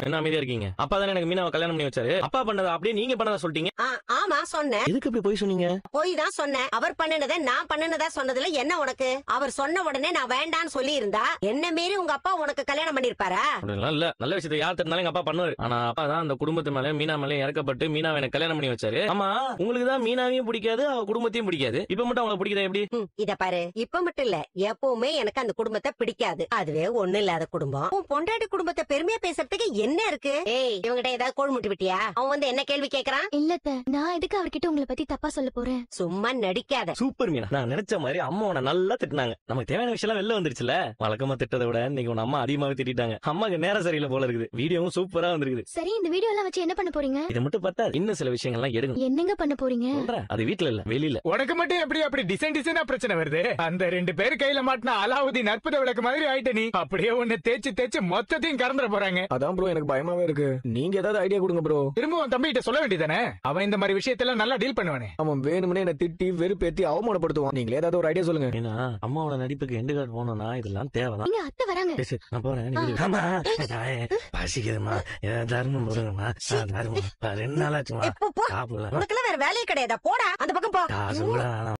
என்ன அமைதியா இருக்கீங்க? அப்பா தானே எனக்கு மீனாவை கல்யாணம் பண்ணி வச்சாரு. அப்பா பண்ணதா அப்படியே நீங்க பண்ணதா சொல்லிட்டீங்க. ஆமா சொன்னேன். எதுக்கு இப்படி போய் சொன்னீங்க? போய் தான் சொன்னேன். அவர் பண்ணுனதை நான் பண்ணுனதா சொன்னதுல என்ன உனக்கு? அவர் சொன்ன உடனே நான் வேண்டான்னு சொல்லி இருந்தா என்ன மீறி உங்க அப்பா உனக்கு கல்யாணம் பண்ணிருப்பாரா? அப்படிலாம் இல்ல. நல்ல விஷயத்தை யார் தட்டினாலும் எங்க அப்பா பண்ணுவாரு. ஆனா அப்பா தான் அந்த குடும்பத்து மேல மீனா மேல இறக்கப்பட்டு மீனாவை எனக்கு கல்யாணம் பண்ணி வச்சாரு. ஆமா, உங்களுக்கு தான் மீனாவையும் பிடிக்காது, அவ குடும்பத்தையும் பிடிக்காது. இப்ப மட்டும் அவங்களை பிடிக்குதா எப்படி? இத பாரு, இப்ப மட்டும் இல்ல, எப்பவுமே எனக்கு அந்த குடும்பத்தை பிடிக்காது. அதுவே ஒண்ணு இல்லாத குடும்பம். உன் பொண்டாட்டி குடும்பத்தை பெருமையா பேசுறதுக்கு என்ன இருக்கு? ஏய், இவங்கிட்ட ஏதாவது கோல் முட்டி விட்டியா? அவன் வந்து என்ன கேள்வி கேக்குறான்? இல்லத்த, நான் எதுக்கு அவர்கிட்ட உங்களை பத்தி தப்பா சொல்ல போறேன்? சும்மா நடிக்காத. சூப்பர் மீனா, நான் நினைச்ச மாதிரி அம்மா உன்னை நல்லா திட்டினாங்க. நமக்கு தேவையான விஷயம் எல்லாம் வெளில வந்துருச்சுல. வழக்கமா திட்டதை விட இன்னைக்கு உன் அம்மா அதிகமாவே திட்டாங்க. அம்மாக்கு நேரம் சரியில்லை போல இருக்குது. வீடியோவும் சூப்பரா வந்திருக்குது. சரி, இந்த வீடியோ எல்லாம் வச்சு என்ன பண்ண போறீங்க? இதை மட்டும் பார்த்தா இன்னும் சில விஷயங்கள்லாம் எடுக்கணும். என்னங்க பண்ண போறீங்க? சொல்றேன், அது வீட்டுல இல்ல, வெளியில. உனக்கு மட்டும் எப்படி அப்படி டிசைன் டிசைனா பிரச்சனை வருது? அந்த 2 பேர் கையில மாட்டின அலாவுதீன் அற்புத விளக்கு மாதிரி ஆயிட்ட நீ. அப்படியே உன்னை தேய்ச்சு தேய்ச்சு மொத்தத்தையும் கறந்துட போறாங்க. அதான் ப்ரோ எனக்கு பயமாவே இருக்கு. நீங்க ஏதாவது ஐடியா கொடுங்க ப்ரோ. திரும்ப உன் தம்பி கிட்ட சொல்ல வேண்டியதானே? அவன் இந்த மாதிரி விஷயத்தெல்லாம் நல்லா டீல் பண்ணுவானே. அவன் வேணும்னே என்ன திட்டி வெறுப்பேத்தி அவமானப்படுத்துவான். நீங்களே ஏதாவது ஒரு ஐடியா சொல்லுங்க. ஏன்னா அம்மாவோட நடிப்புக்கு எண்டு கார்டு போனோம்னா இதெல்லாம் தேவைதான். இங்க அத்தை வராங்க. பேசு, நான் போறேன். நீ வீடு. ஆமா, பசிக்குதுமா, ஏதாவது தர்மம் போடுங்கம்மா. தர்மம் 2 நாளாச்சுமா. போ, போ. சாப்பிடலாம். உனக்கெல்லாம் வேற வேலையே கிடையாதா? போடா அந்த பக்கம் போ. காசு கூட வேணாம்.